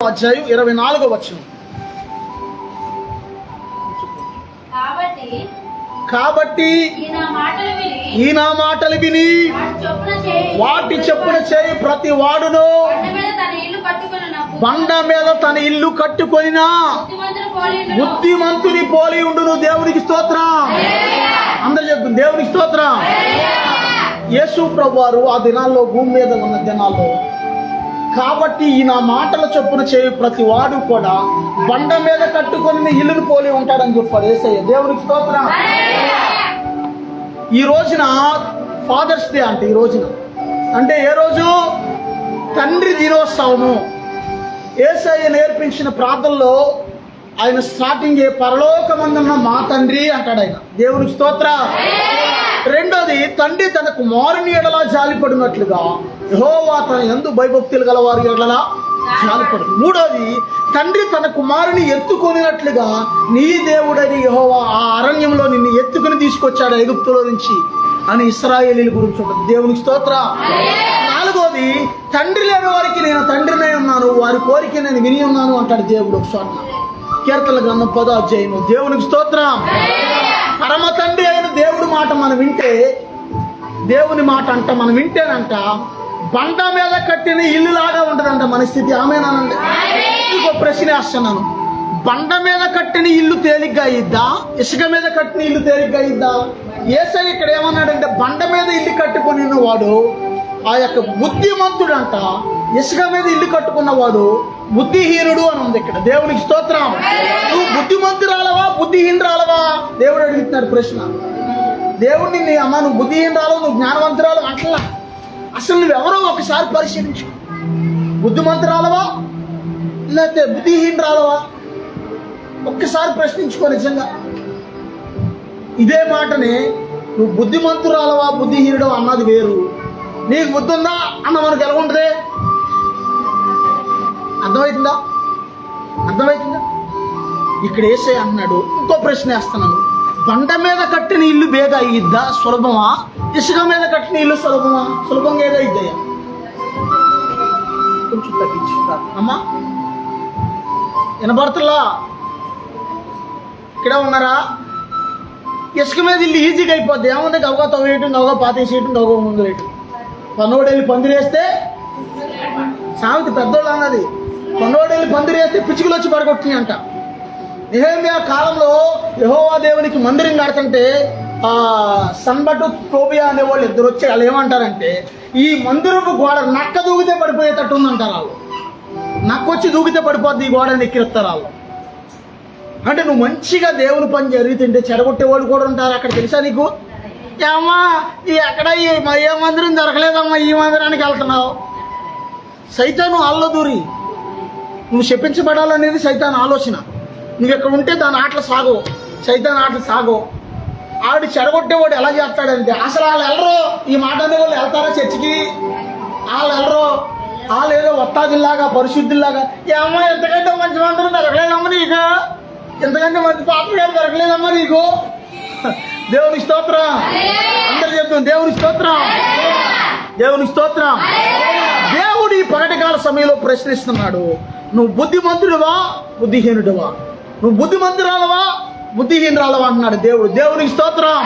అధ్యాయం 24వ వచనం. కాబట్టి ఈ నా మాటలు విని వాటి చెప్పున చేయి ప్రతి వాడును బండ మీద తన ఇల్లు కట్టుకొనినా బుద్ధిమంతుని పోలి ఉండును. దేవునికి స్తోత్రం. అందరూ చెప్తుంది దేవునికి స్తోత్రం. యేసు ప్రభువారు ఆ దినాల్లో భూమి మీద ఉన్న దినాల్లో కాబట్టి ఈ నా మాటల చొప్పున చేయి ప్రతి వాడు కూడా బండ మీద కట్టుకొని ఇల్లును పోలి ఉంటాడని చెప్పాడు యేసయ్య. దేవునికి స్తోత్రం. ఈ రోజున ఫాదర్స్ డే అంటే ఈ రోజున అంటే ఏ రోజు? తండ్రి దినోత్సవము. యేసయ్య నేర్పించిన ప్రార్థనలో ఆయన స్టార్టింగ్ పరలోకమందున్న మా తండ్రి అంటాడు ఆయన. దేవునికి స్తోత్రం. రెండోది, తండ్రి తన కుమారుని ఎడలా జాలిపడినట్లుగా యెహోవా తన యందు భయభక్తులు గలవారి ఎడలా జాలిపడు. మూడోది, తండ్రి తన కుమారుని ఎత్తుకొనినట్లుగా నీ దేవుడని యెహోవా ఆ అరణ్యంలో నిన్ను ఎత్తుకుని తీసుకొచ్చాడు ఐగుప్తులో నుంచి అని ఇశ్రాయేలీల గురించి ఉంటుంది. దేవునికి స్తోత్రం. నాలుగోది, తండ్రి లేని వారికి నేను తండ్రినే ఉన్నాను, వారి కోరిక నేను విని ఉన్నాను అంటాడు దేవుడు ఒక చోట. కీర్తనల గ్రంథం 10వ అధ్యాయం. దేవునికి స్తోత్రం. పరమ తండ్రి అయిన దేవుడి మాట మనం వింటే, దేవుని మాట అంట మనం వింటేనంట బండ మీద కట్టిన ఇల్లు లాగా ఉంటుందంట మన స్థితి. ఆమేనండి. ఇంకో ప్రశ్న వేస్తున్నాను, బండ మీద కట్టిన ఇల్లు తేలిగ్గా అయ్యిద్దా, ఇసుక మీద కట్టిన ఇల్లు తేలిగ్గా అయ్యిద్దా? యేసయ్య ఇక్కడ ఏమన్నాడంటే బండ మీద ఇల్లు కట్టుకుని వాడు ఆ యొక్క బుద్ధిమంతుడంట, ఇసుక మీద ఇల్లు కట్టుకున్నవాడు బుద్ధిహీనుడు అని ఉంది ఇక్కడ. దేవునికి స్తోత్రం. నువ్వు బుద్ధిమంతురాలవా బుద్ధిహీనురాలవా? దేవుడు అడుగుతున్నాడు ప్రశ్న. దేవుడిని నీ అమ్మ నువ్వు బుద్ధిహీనురాలవు నువ్వు జ్ఞానవంతురాలు అట్లా అసలు నువ్వెవరో ఒకసారి పరిశీలించు. బుద్ధిమంతురాలవా లేకపోతే బుద్ధిహీనురాలవా? ఒక్కసారి ప్రశ్నించుకో. నిజంగా ఇదే మాటని నువ్వు బుద్ధిమంతురాలవా బుద్ధిహీనుడు అన్నది వేరు, నీకు బుద్ధి ఉందా అన్న మనకు ఎలా ఉంటుంది? అర్థమవుతుందా? ఇక్కడ యేసయ్య అంటున్నాడు. ఇంకో ప్రశ్న వేస్తున్నాను, బండ మీద కట్టిన ఇల్లు బేగ అయ్యిద్దా సులభమా, ఇసుక మీద కట్టిన ఇల్లు సులభమా? సులభంగా ఏదో అయ్యిద్దయ్యా. కొంచెం తగ్గించు అమ్మా. వినబడుతులా? ఇక్కడే ఉన్నారా? ఇసుక మీద ఇల్లు ఈజీగా అయిపోద్ది. ఏముంది? గవగా తవ్వేయటం, గవగా పాతేసేయటం, గవగా ముందు వేయటం. పన్నోడెళ్ళి పందిరేస్తే సామెత పెద్దోళ్ళు అన్నది. పన్నోడెళ్ళి పందిరేస్తే పిచ్చుకలు వచ్చి పడగొట్టినాయి అంట. నెహెమ్యా కాలంలో యెహోవా దేవునికి మందిరం కడుతుంటే సన్బటు టోబియా అనేవాళ్ళు ఇద్దరు వచ్చి వాళ్ళు ఏమంటారంటే ఈ మందిరపు గోడ నక్క దూకితే పడిపోయేటట్టు ఉందంటారు వాళ్ళు. నక్కొచ్చి దూకితే పడిపోద్ది ఈ గోడని ఎక్కిరిస్తారు వాళ్ళు. అంటే నువ్వు మంచిగా దేవుని పని జరుగుతుంటే చెడగొట్టేవాళ్ళు కూడా ఉంటారు అక్కడ. తెలుసా నీకు? ఏమ్మా ఎక్కడ ఏ మందిరం దొరకలేదమ్మా ఈ మందిరానికి వెళ్తున్నావు? సైతాను ఆల్లో దూరి నువ్వు చెప్పించబడాలనేది సైతాన్ ఆలోచన. నువ్వు ఇక్కడ ఉంటే దాని ఆటలు సాగో, సైతాన్ ఆటలు సాగో. ఆవిడ చెడగొట్టేవాడు ఎలా చేస్తాడంటే అసలు వాళ్ళు వెళ్ళరు. ఈ మాట అనేవాళ్ళు వెళ్తారా చర్చికి? వాళ్ళు వెళ్ళరు. వాళ్ళు ఏదో వత్తాదిల్లాగా పరిశుద్ధుల్లాగా ఏమో ఎంతకంటే మంచి మందిరం దొరకలేదమ్మా నీకు, ఎంతకంటే మంచి పాత్రలు దొరకలేదమ్మా నీకు. దేవుని స్తోత్రం. అందరు చెప్తాం దేవుని స్తోత్రం. దేవుని స్తోత్రం. దేవుడు ఈ పగటికాల సమయంలో ప్రశ్నిస్తున్నాడు, నువ్వు బుద్ధిమంతుడివా బుద్ధిహీనుడివా? నువ్వు బుద్ధిమంతురాలవా బుద్ధిహీనురాలవా అంటున్నాడు దేవుడు. దేవునికి స్తోత్రం.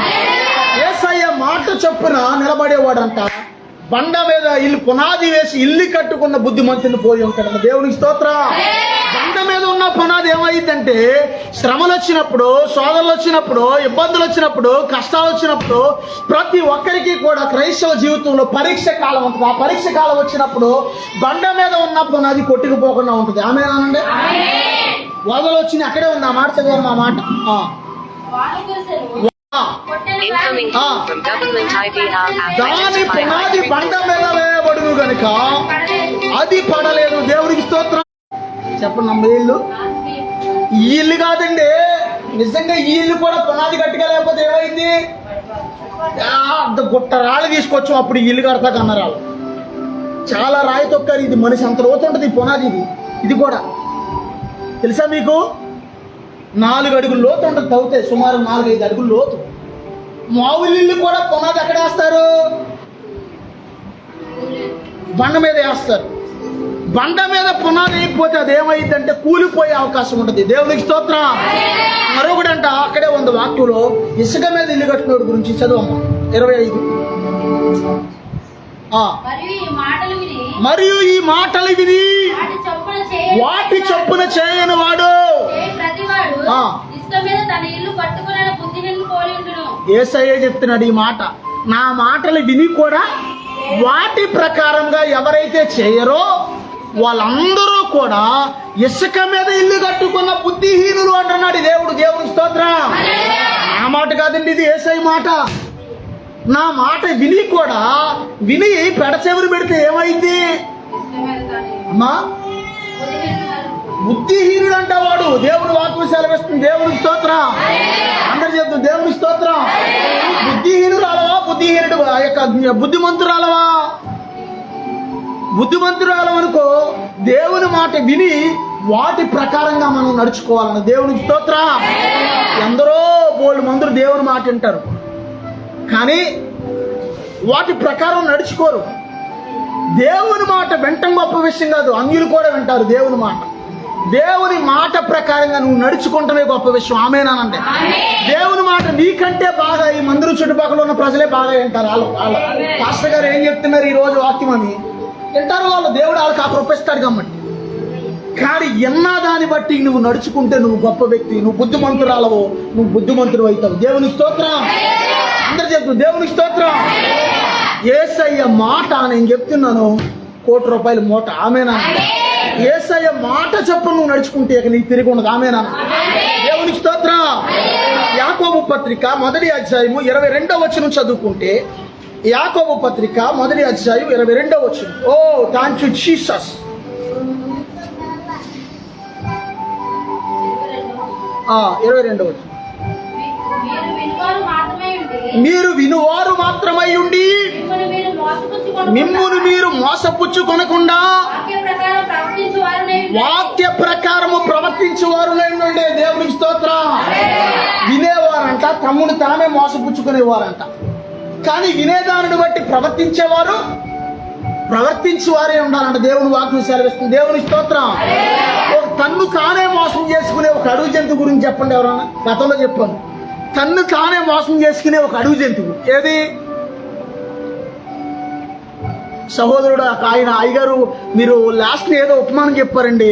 యేసయ్య మాట చొప్పున నిలబడేవాడంట బండ మీద ఇల్లు పునాది వేసి ఇల్లు కట్టుకున్న బుద్ధిమంతుని పోయి ఉంటాడు. దేవునికి స్తోత్రం. బండ మీద ఉన్న పునాది ఏమైందంటే శ్రమలు వచ్చినప్పుడు, సోదరులు వచ్చినప్పుడు, ఇబ్బందులు వచ్చినప్పుడు, కష్టాలు వచ్చినప్పుడు ప్రతి ఒక్కరికి కూడా క్రైస్తవ జీవితంలో పరీక్ష కాలం ఉంటుంది. ఆ పరీక్ష కాలం వచ్చినప్పుడు బండ మీద ఉన్న పునాది కొట్టుకుపోకుండా ఉంటుంది. ఆమేనండి. వదలు వచ్చింది అక్కడే ఉంది. ఆ మాట చదివారు మా మాట. దాని పునాది బండ మీద వేయబడును గనుక అది పడలేదు. దేవుడికి స్తోత్రం. చెప్పండి నమ్మ ఇల్లు ఈ ఇల్లు కాదండి. నిజంగా ఈ ఇల్లు కూడా పునాది గట్టిగా లేకపోతే ఏమైంది? గుట్ట రాళ్ళు తీసుకొచ్చాం అప్పుడు ఈ ఇల్లు కడతా కన్నారు వాళ్ళు. చాలా రాయి తొక్కారు. ఇది మనిషి అంత లోతు ఉంటుంది ఈ పునాది. ఇది కూడా తెలుసా మీకు? 4 అడుగులు లోతు ఉంటుంది తవ్వుతే, సుమారు 4-5 అడుగులు లోతు. మామూలు ఇల్లు కూడా పునాది ఎక్కడ వేస్తారు? బండ మీద వేస్తారు. బండ మీద పునాది అయిపోతే అదేమైందంటే కూలిపోయే అవకాశం ఉంటుంది. దేవునికి స్తోత్రం. మరొకడంట అక్కడే ఉంది వాక్యంలో, ఇసుక మీద ఇల్లు కట్టినోడి గురించి చదువమ్మ 25. మరియు ఈ మాటలు విని వాటి చొప్పున చేయని వాడు యేసయ్య చెప్తున్నాడు ఈ మాట. నా మాటలు విని కూడా వాటి ప్రకారంగా ఎవరైతే చేయరో వాళ్ళందరూ కూడా ఇసుక మీద ఇల్లు కట్టుకున్న బుద్ధిహీనులు అంటున్నాడు దేవుడు. దేవుని స్తోత్రం. నా మాట కాదండి, ఇది యేసయ్య మాట. నా మాట విని కూడా విని పెడచెవిని పెడితే ఏమైంది అమ్మా? బుద్ధిహీనుడు అంట వాడు. దేవుడు వాక్యం సెలవిస్తుంది. దేవుని స్తోత్రం. అందరు చెప్తాం దేవుని స్తోత్రం. బుద్ధిహీనురాలవా? బుద్ధిహీనుడు ఆ యొక్క బుద్ధిమంతురాలవా? బుద్ధిమంతురాలవనుకో దేవుని మాట విని వాటి ప్రకారంగా మనం నడుచుకోవాలన్న దేవునికి స్తోత్రం. ఎందరో బోళ్ళు మందులు దేవుని మాట వింటారు కానీ వాటి ప్రకారం నడుచుకోరు. దేవుని మాట వింటం గొప్ప విషయం కాదు, అన్యులు కూడా వింటారు దేవుని మాట. దేవుని మాట ప్రకారంగా నువ్వు నడుచుకుంటమే గొప్ప విషయం. ఆమేనండి. దేవుని మాట నీకంటే బాగా ఈ మందిరం చుట్టుపక్కల ఉన్న ప్రజలే బాగా వింటారు. వాళ్ళ పాస్టర్ గారు ఏం చెప్తున్నారు ఈ రోజు వాక్యం అని వింటారు వాళ్ళు. దేవుడు వాళ్ళకి ఆ కృపిస్తాడు కాబట్టి. కానీ ఎన్నా దాన్ని బట్టి నువ్వు నడుచుకుంటే నువ్వు గొప్ప వ్యక్తి, నువ్వు బుద్ధిమంతురాలవో, నువ్వు బుద్ధిమంతుడు అవుతావు. దేవుని స్తోత్రం. అందరు చెప్తు దేవుని స్తోత్రం. యేసయ్య మాట నేను చెప్తున్నాను, ₹1,00,00,000 మూట. ఆమేనా? యేసయ్య మాట చొప్పున నువ్వు నడుచుకుంటే ఇక నీకు తిరిగి ఉండదు. ఆమేనా? దేవుని స్తోత్రం. యాకోబు పత్రిక 1వ అధ్యాయము 22వ వచనం చదువుకుంటే, యాకోబు పత్రిక 1వ అధ్యాయం 22వ వచనం. ఓ థాంక్ యూ జీసస్. 22వ వచనం. మీరు వినువారు మాత్రమై ఉండి మిమ్మును మీరు మోసపుచ్చుకొనకుండా వాక్య ప్రకారము ప్రవర్తించేవారునై ఉండే. దేవునికి స్తోత్రం. వినేవారంట తమ్ముడు తామే మోసపుచ్చుకునేవారంట. కానీ వినేదానిని బట్టి ప్రవర్తించేవారే ఉండాలంట. దేవుని వాక్యం సెలవిస్తుంది. దేవుని స్తోత్రం. తన్ను తానే మోసం చేసుకునే ఒక అడవి జంతువు గురించి చెప్పండి ఎవరన్నా. గతంలో చెప్పాను. తన్ను తానే మోసం చేసుకునే ఒక అడవి జంతువు ఏది? సహోదరుడు ఆయన అయ్యగారు మీరు లాస్ట్ ఏదో ఉపమానం చెప్పారండి.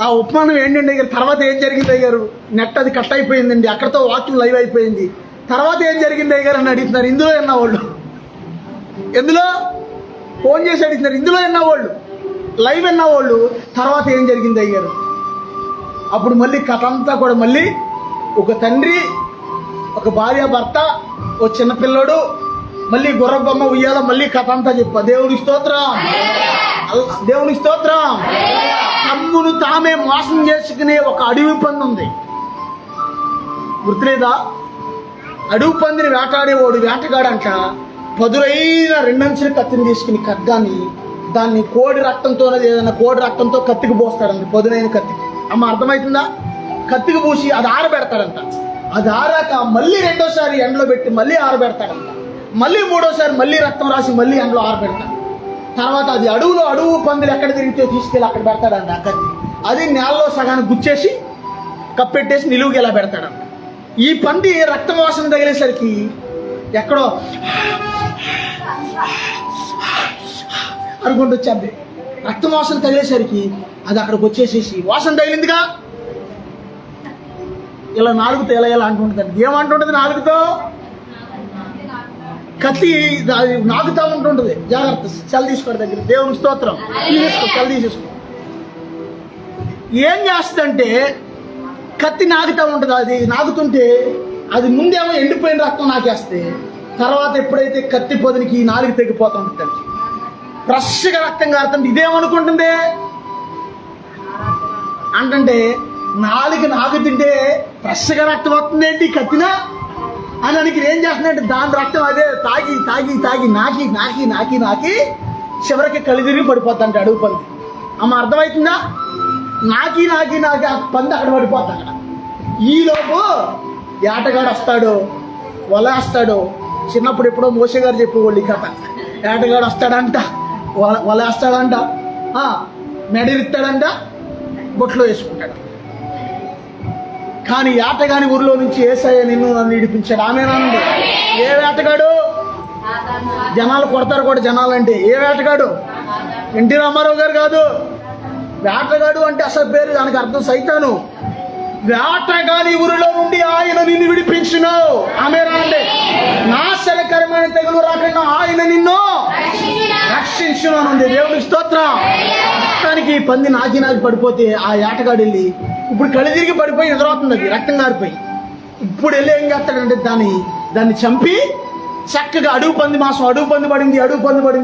ఆ ఉపమానం ఏంటండి అయ్యారు? తర్వాత ఏం జరిగింది అయ్యారు? నెట్ అది కట్ అయిపోయిందండి. అక్కడతో వాక్యం లైవ్ అయిపోయింది. తర్వాత ఏం జరిగింది అయ్యారు అని అడుగుతున్నారు. ఇందులో విన్నవాళ్ళు, ఎందులో ఫోన్ చేసి అడుగుతున్నారు. ఇందులో విన్నవాళ్ళు, లైవ్ విన్నవాళ్ళు తర్వాత ఏం జరిగింది అయ్యారు? అప్పుడు మళ్ళీ కథ అంతా కూడా మళ్ళీ ఒక తండ్రి, ఒక భార్య, భర్త, ఓ చిన్నపిల్లడు, మళ్ళీ గుర్ర బొమ్మ ఉయ్యాల, మళ్ళీ కథ అంతా చెప్ప. దేవుని స్తోత్రం. దేవుని స్తోత్రం. తమ్మును తామే మోసం చేసుకునే ఒక అడవి పంది ఉంది. గుర్తులేదా? అడవి పందిని వేటాడేవాడు వేటగాడంట పదురైన 2 అంచుల కత్తిని తీసుకుని ఖడ్గాన్ని దాన్ని కోడి రక్తంతోనే ఏదైనా కోడి రక్తంతో కత్తికి పోస్తాడంట. పదునైన కత్తికి. అమ్మ అర్థమవుతుందా? కత్తికి పూసి అది ఆరబెడతాడంట. అది ఆరాక మళ్ళీ 2వసారి ఎండలో పెట్టి మళ్ళీ ఆరబెడతాడంట. మళ్ళీ 3వసారి మళ్ళీ రక్తం రాసి మళ్ళీ ఎండలో ఆరబెడతాడు. తర్వాత అది అడవు పందులు ఎక్కడ తిరిగితే తీసుకెళ్ళి అక్కడ పెడతాడంట ఆ కత్తి. అది నేలలో సగాన్ని గుచ్చేసి కప్పెట్టేసి నిలువుకి ఎలా పెడతాడంట. ఈ పంది రక్తం వాసన తగిలేసరికి ఎక్కడో అనుకుంటూ వచ్చేది. రక్తం వాసన తగిలేసరికి అది అక్కడికి వచ్చేసేసి వాసన తగిలిందిగా ఇలా నాలుగుతో ఇలా అంటుంటుంది. ఏమంటుంటుంది? నాలుగుతో కత్తి నాకుతా ఉంటుంటుంది. జాగ్రత్త, చల్ తీసుకోండి దగ్గర. దేవుని స్తోత్రం. తీసేసుకో, చల్ తీసేసుకో. ఏం చేస్తుందంటే కత్తి నాకుతా ఉంటుంది. అది నాకుతుంటే అది ముందేమో ఎండిపోయిన రక్తం నాకేస్తే తర్వాత ఎప్పుడైతే కత్తి పొదినికి నాలుగు తెగిపోతూ ఉంటుంది, ఫ్రెష్గా రక్తం కారుతుంది. ఇదేమనుకుంటుంది అంటే నాలుగు నాకు తింటే ఫ్రెష్గా రక్తం వస్తుంది ఏంటి కత్తినా అని అనికి ఏం చేస్తుందంటే దాని రక్తం అదే తాగి తాగి తాగి నాకి నాకి నాకి నాకి చివరికి కళ్ళు తిరిగి పడిపోతాంట అడుగు పంది. అమ్మ అర్థమవుతుందా? నాకి నాకి నాకి ఆ పంది అక్కడ పడిపోతా. అక్కడ ఈలోపు ఏటగాడు వస్తాడు, వలేస్తాడు. చిన్నప్పుడు ఎప్పుడో మోసే గారు చెప్పేవాళ్ళు ఈ కథ. ఏటగాడు వస్తాడంట, వలేస్తాడంట. మెడరిస్తాడంట, బొట్లో వేసుకుంటాడు. కానీ వేటగాని ఊరిలో నుంచి యేసయ్య నిన్ను నన్ను విడిపించాడు. ఆమేనండి. ఏ వేటగాడు? జనాలు కొడతారు కూడా జనాలంటే. ఏ వేటగాడు? ఎన్టీ రామారావు గారు కాదు. వేటగాడు అంటే అసలు పేరు, దానికి అర్థం సైతాను. వేటగాని ఊరిలో నుండి ఆయన నిన్ను విడిపించును. ఆమేనండి. నాశనకరమైన తెగులు రాకుండా ఆయన నిన్ను రక్షించును అనండి. దేవునికి స్తోత్రం. మొత్తానికి పంది నాకి పడిపోతే ఆ వేటగాడు వెళ్ళి ఇప్పుడు కళ్ళు తిరిగి పడిపోయి ఎదురవుతుంది, అది రక్తం కారిపోయి. ఇప్పుడు వెళ్ళి ఏం చేస్తాడంటే దాన్ని చంపి చక్కగా అడుగు పంది పడింది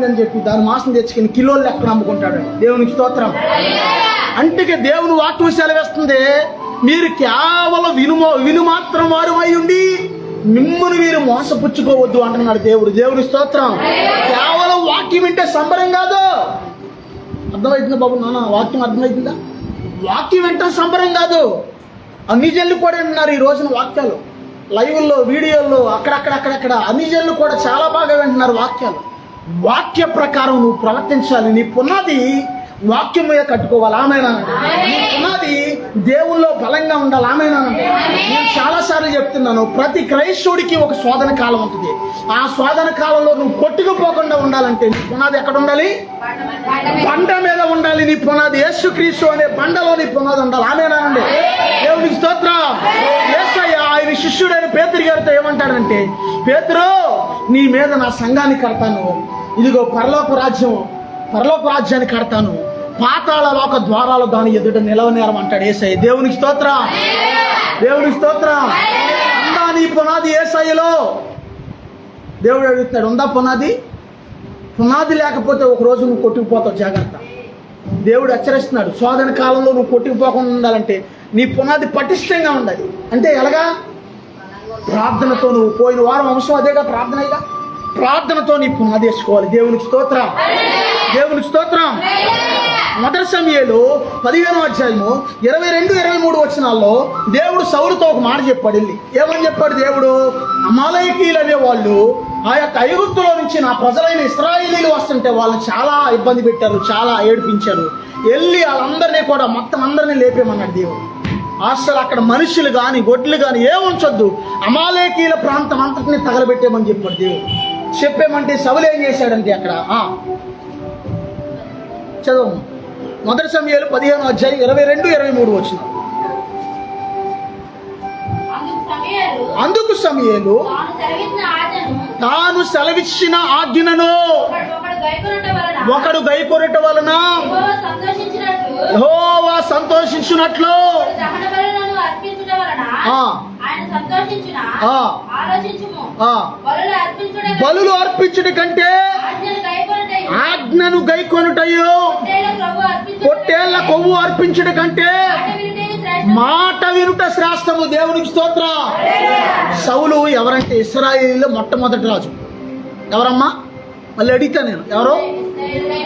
అని చెప్పి దాని మాంసం తెచ్చుకుని కిలోలు లెక్కన అమ్ముకుంటాడు. దేవునికి స్తోత్రం. అంటే దేవుని వాక్యం సెలవేస్తుంది, మీరు కేవలం విను మాత్రం వారు అయి ఉండి మిమ్మల్ని మీరు మోసపుచ్చుకోవద్దు అంటున్నాడు దేవుడు. దేవుని స్తోత్రం. కేవలం వాక్యం వింటే సంబరం కాదు. అర్థమవుతుందా బాబు నాన్న? వాక్యం అర్థమవుతుందా? వాక్యం వింటాం సంబరం కాదు. అన్ని జల్లు కూడా వింటున్నారు ఈ రోజున వాక్యాలు, లైవ్ల్లో, వీడియోల్లో, అక్కడక్కడ అన్ని జల్లు కూడా చాలా బాగా వింటున్నారు వాక్యాలు. వాక్య ప్రకారం నువ్వు ప్రవర్తించాలి. నీ పునాది వాక్యం మీద కట్టుకోవాలి. ఆమేనండి. నీ పునాది దేవుల్లో బలంగా ఉండాలి. ఆమేనండి. నేను చాలాసార్లు చెప్తున్నాను, ప్రతి క్రైస్తవుడికి ఒక శోధన కాలం ఉంటుంది. ఆ శోధన కాలంలో నువ్వు కొట్టుకుపోకుండా ఉండాలంటే నీ పునాది ఎక్కడ ఉండాలి? బండ మీద ఉండాలి. నీ పునాది యేసుక్రీస్తు అనే బండలో నీ పునాది ఉండాలి. ఆమేనండి. దేవునికి స్తోత్రం. యేసయ్య ఆయన శిష్యుడైన పేతురు గారితో ఏమంటాడంటే, పేతురు, నీ మీద నా సంఘాన్ని కడతాను, ఇదిగో పరలోక రాజ్యాన్ని కడతాను, పాతాళ లోక ద్వారాలు దాని ఎదుట నిలవనేరం అంటాడు యేసయ్య. దేవునికి స్తోత్రం. దేవునికి స్తోత్రం. ఉందా నీ పునాది యేసయ్యలో? దేవుడు అడుగుతాడు, ఉందా పునాది? పునాది లేకపోతే ఒక రోజు నువ్వు కొట్టుకుపోతావు, జాగ్రత్త. దేవుడు హెచ్చరిస్తున్నాడు, శోధన కాలంలో నువ్వు కొట్టుకుపోకుండా ఉండాలంటే నీ పునాది పటిష్టంగా ఉండాలి. అంటే ఎలాగా? ప్రార్థనతో. నువ్వు పోయిన వారం అంశం అదేగా, ప్రార్థనతో నీ పునాది వేసుకోవాలి. దేవునికి స్తోత్రం. దేవునికి స్తోత్రం. మొదటి సమూయేలు 15వ అధ్యాయము 22-23 వచనాల్లో దేవుడు సౌలుతో ఒక మాట చెప్పాడు. వెళ్ళి ఏమని చెప్పాడు దేవుడు? అమాలేకీయులు అనే వాళ్ళు ఆ యొక్క ఐగుప్తులో నుంచి నా ప్రజలైన ఇశ్రాయేలీలు వస్తుంటే వాళ్ళని చాలా ఇబ్బంది పెట్టారు, చాలా ఏడిపించారు. వెళ్ళి వాళ్ళందరినీ కూడా మొత్తం అందరినీ లేపేమన్నాడు దేవుడు. అసలు అక్కడ మనుషులు కానీ గొడ్లు కానీ ఏముంచొద్దు, అమాలేకీయుల ప్రాంతం అంతటిని తగలబెట్టేమని చెప్పాడు దేవుడు. చెప్పేమంటే సౌలు ఏం చేశాడంటే అక్కడ చదువు. మొదటి సమూయేలు 15వ అధ్యాయం 22-23 వచ్చిన. అందుకు సమూయేలు తాను సెలవిచ్చిన ఆజ్ఞను ఒకడు గైకొనుట వలన యెహోవా సంతోషించునట్లు బలులు అర్పించుట కంటే ఆజ్ఞను గైకొనుటయు, పొట్టేళ్ల కొవ్వు అర్పించుట కంటే మాట వినుట శ్రేష్టము. దేవునికి స్తోత్రం. సౌలు ఎవరంటే ఇశ్రాయేలీలో మొట్టమొదటి రాజు. ఎవరమ్మా? మళ్ళీ అడిగితా నేను, ఎవరో?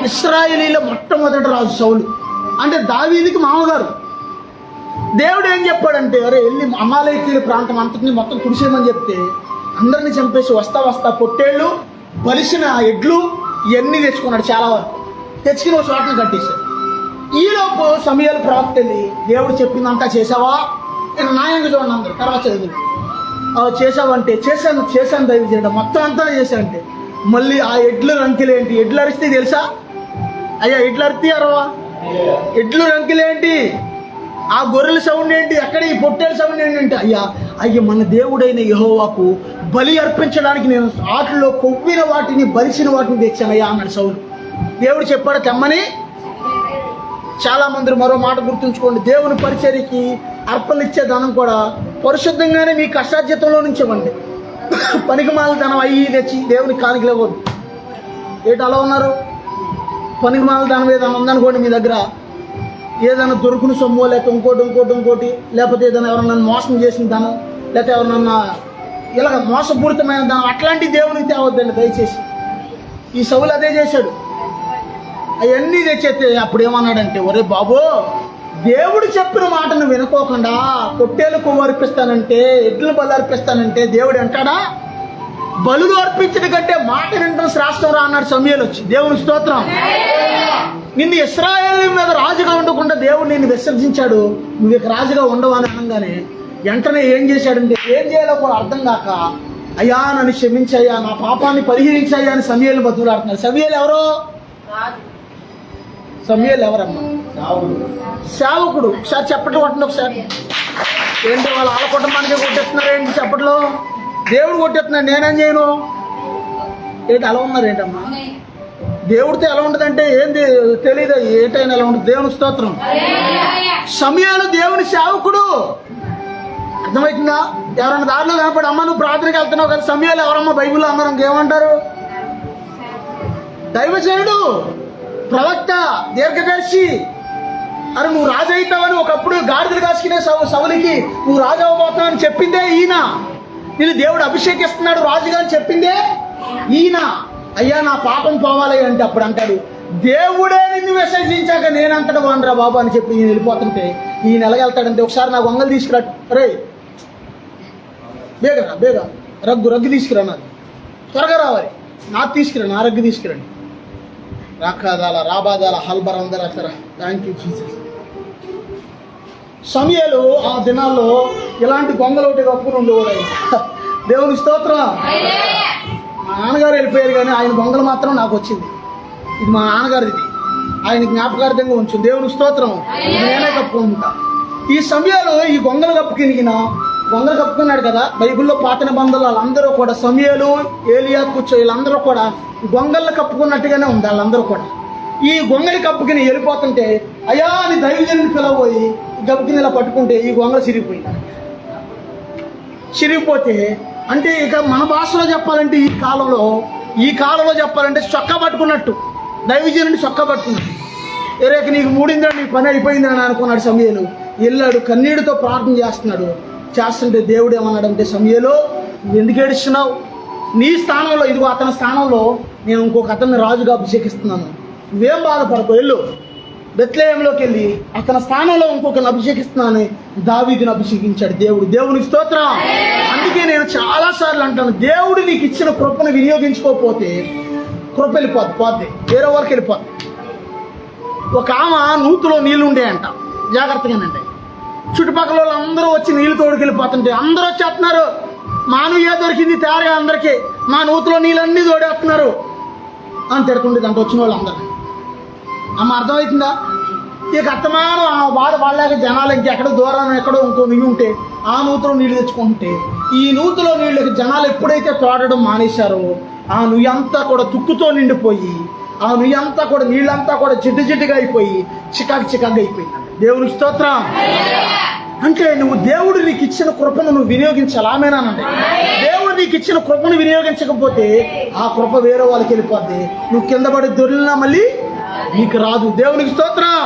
ఇశ్రాయేలీలో మొట్టమొదటి రాజు సౌలు. అంటే దావీదుకి మామగారు. దేవుడు ఏం చెప్పాడంటే, అరే వెళ్ళి అమాలేకీయుల ప్రాంతం అంతటిని మొత్తం తుడిసేయమని చెప్తే అందరినీ చంపేసి వస్తా పొట్టేళ్ళు, బలిసిన ఎడ్లు ఇవన్నీ తెచ్చుకున్నాడు. చాలా వరకు తెచ్చుకుని ఒక చోటను కట్టేశాడు. ఈలోపు సమూయేలు ప్రవక్త వెళ్ళి, దేవుడు చెప్పిందంతా చేసావా? నేను న్యాయంగా చూడండి అందరు తర్వాత చదువు. చేసావంటే చేశాను దైవజనుడు, మొత్తం అంతా చేశానంటే మళ్ళీ ఆ ఎడ్లు రంకిలేంటి? ఎడ్లు అరిస్తే తెలుసా? అయ్యా ఎడ్లు అరిస్తే అరవా? ఎడ్లు రంకిలేంటి? ఆ గొర్రెల సౌండ్ ఏంటి? అక్కడ ఈ పొట్టేల సౌండ్ ఏంటంటే అయ్యా మన దేవుడైన యెహోవాకు బలి అర్పించడానికి నేను వాటిలో కొవ్విన వాటిని, బలిసిన వాటిని తెచ్చానయ్యా అన్నాడు సౌలు. దేవుడు చెప్పాడు తెమ్మని. చాలా మంది మరో మాట గుర్తుంచుకోండి, దేవుని పరిచర్యకి అర్పణలు ఇచ్చే ధనం కూడా పరిశుద్ధంగానే మీ కష్టార్జితంలో నుంచి ఇవ్వండి. పనికిమాల ధనం అయ్యి తెచ్చి దేవునికి కానుకలు ఇవ్వద్దు. ఏంటి అలా ఉన్నారు? పనికిమాల ధనం ఏదైనా ఉందనుకోండి మీ దగ్గర, ఏదైనా దొరుకుని సొమ్ము, లేకపోతే ఇంకోటి, లేకపోతే ఏదైనా ఎవరన్నా మోసం చేసిన ధనం, లేకపోతే ఎవరన్నా ఇలా మోసపూరితమైన ధనం, అట్లాంటి దేవునికి తేవద్దండి దయచేసి. ఈ సౌలు అదే చేశాడు. అవన్నీ తెచ్చేస్తే అప్పుడు ఏమన్నాడంటే, ఒరే బాబు, దేవుడు చెప్పిన మాటను వినుకోకుండా పొట్టేలు కొవ్వు అర్పిస్తానంటే, ఎడ్లు బలు అర్పిస్తానంటే దేవుడు అంటాడా? బలులు అర్పించడం కంటే మాట వినడం శ్రేష్టం రా అన్నాడు సమూయేలు వచ్చి. దేవుని స్తోత్రం. నిన్ను ఇశ్రాయేలు మీద రాజుగా ఉండకుండా దేవుడు నిన్ను విసర్జించాడు, నువ్వు ఇక రాజుగా ఉండవు అని అనగానే వెంటనే ఏం చేశాడంటే ఏం చేయాలో కూడా అర్థం కాక, అయ్యా నన్ను క్షమించయ్యా, నా పాపాన్ని పరిహరించయ్యా అని సమూయేలుని బతుకులాడుతున్నారు. సమూయేలు ఎవరో? సమూయేలు ఎవరమ్మా? సేవకుడు. ఒకసారి చెప్పట్లు కొట్టండి ఒకసారి. ఏంటి వాళ్ళు వాళ్ళ కుటుంబానికి కొట్టేస్తున్నారు ఏంటి చెప్పట్లో? దేవుడు కొట్టేస్తున్నాడు, నేనేం చేయను ఏంటి? అలా ఉన్నారు ఏంటమ్మా? దేవుడితో ఎలా ఉంటుందంటే ఏంది తెలియదు, ఏంటైనా ఎలా ఉంటుంది. దేవుని స్తోత్రం. సమూయేలు దేవుని సేవకుడు, అర్థమవుతుందా? ఎవరన్నా దారిలో కనపడి అమ్మ నువ్వు ప్రార్థనకి వెళ్తున్నావు కదా, సమూయేలు ఎవరమ్మా బైబిల్లో అందరూ ఇంకేమంటారు? దైవజనుడు, ప్రవక్త, దీర్ఘదర్శి. అరే నువ్వు రాజు అవుతావని ఒకప్పుడు గాడిదలు కాసుకునే సౌలికి నువ్వు రాజు అవ్వబోతావు అని చెప్పిందే ఈయన. నేను దేవుడు అభిషేకిస్తున్నాడు రాజుగా అని చెప్పిందే ఈయన. అయ్యా నా పాపం పోవాలి అంటే అప్పుడు అంటాడు, దేవుడే నిన్ను విసర్జించాక నేనంతటా వానరా బాబు అని చెప్పి ఈయన వెళ్ళిపోతుంటే ఈయన ఎలాగెళ్తాడంటే, ఒకసారి నా వంగలు తీసుకురా, రే బేగా రగ్గు తీసుకురా, నాది త్వరగా రావాలి, నాకు తీసుకురా, నా రగ్గు తీసుకురండి. రాకాదాల రాబాదాల హల్బరందర థ్యాంక్ యూ జీసస్. సమూయేలు ఆ దినాల్లో ఇలాంటి గొంగలు ఒకటి కప్పుకుని ఉండేవాడు. దేవుని స్తోత్రం. మా నాన్నగారు వెళ్ళిపోయారు కానీ ఆయన గొంగలు మాత్రం నాకు వచ్చింది. ఇది మా నాన్నగారిది, ఆయన జ్ఞాపకార్థంగా ఉంచు. దేవుని స్తోత్రం. నేనే కప్పుకుంటా. ఈ సమూయేలు ఈ గొంగలు కప్పుకున్నాడు కదా. బైబిల్లో పాత నిబంధనలు వాళ్ళందరూ కూడా సమూయేలు, ఏలియా, కూర్చో వీళ్ళందరూ కూడా గొంగళ్ళు కప్పుకున్నట్టుగానే ఉంది. వాళ్ళందరూ కూడా ఈ గొంగలి కప్పుకుని వెళ్ళిపోతుంటే అయ్యా అని దైవజనుని పిలవబోయి కప్పుకుని ఇలా పట్టుకుంటే ఈ గొంగలు చిరిగిపోతే అంటే ఇక మన భాషలో చెప్పాలంటే ఈ కాలంలో చెప్పాలంటే చొక్కా పట్టుకున్నట్టు, దైవజనుడిని చొక్కా పట్టుకున్నట్టు. ఏరేక నీకు మూడిందని నీ పని అయిపోయిందని అనుకున్నాడు సమూయేలు. వెళ్ళాడు, కన్నీటితో ప్రార్థన చేస్తుంటే దేవుడు ఏమన్నాడంటే, సమూయేలు నువ్వు ఎందుకు ఏడుస్తున్నావు? నీ స్థానంలో, ఇదిగో అతని స్థానంలో నేను ఇంకొక అతన్ని రాజుగా అభిషేకిస్తున్నాను, నువ్వేం బాధపడకు, వెళ్ళు బెత్లెహేంలోకి వెళ్ళి అతని స్థానంలో ఇంకొకరిని అభిషేకిస్తున్నాను. దావీదుని అభిషేకించాడు దేవుడు. దేవునికి స్తోత్రం. అందుకే నేను చాలాసార్లు అంటాను, దేవుడు నీకు ఇచ్చిన కృపను వినియోగించుకోకపోతే కృప పోద్ది, వేరే వరకు వెళ్ళిపోద్ది. ఒక ఆమె నూతులో నీళ్ళు ఉండేయంట, జాగ్రత్తగానండి. చుట్టుపక్కల వాళ్ళు అందరూ వచ్చి నీళ్ళు తోడుకెళ్ళిపోతుంటే అందరూ వచ్చేస్తున్నారు, మానవీయ దొరికింది తయారుగా అందరికీ, మా నూతులో నీళ్ళన్నీ తోడేస్తున్నారు అని తిడుతుండేది అంటే వచ్చిన వాళ్ళు అందరూ. అమ్మ అర్థమవుతుందా? ఇక అత్తమానం ఆ బాధ వాళ్ళకి జనాలు ఇంకెక్కడో దూరం ఎక్కడో ఇంకో నువ్వు ఉంటే ఆ నూతులో నీళ్ళు తెచ్చుకుంటే, ఈ నూతులో నీళ్ళకి జనాలు ఎప్పుడైతే తోడడం మానేశారో ఆ నుయ్యంతా కూడా తుక్కుతో నిండిపోయి, ఆ నుయ్యంతా కూడా నీళ్ళంతా కూడా జిడ్డుగా అయిపోయి చికాకు అయిపోయింది. దేవునికి స్తోత్రం. అంటే నువ్వు దేవుడు నీకు ఇచ్చిన కృపను నువ్వు వినియోగించాలి. ఆమేనండి. దేవుడు నీకు ఇచ్చిన కృపను వినియోగించకపోతే ఆ కృప వేరే వాళ్ళకి వెళ్ళిపోద్ది. నువ్వు కింద పడి దొరికినా మళ్ళీ నీకు రాదు. దేవునికి స్తోత్రం.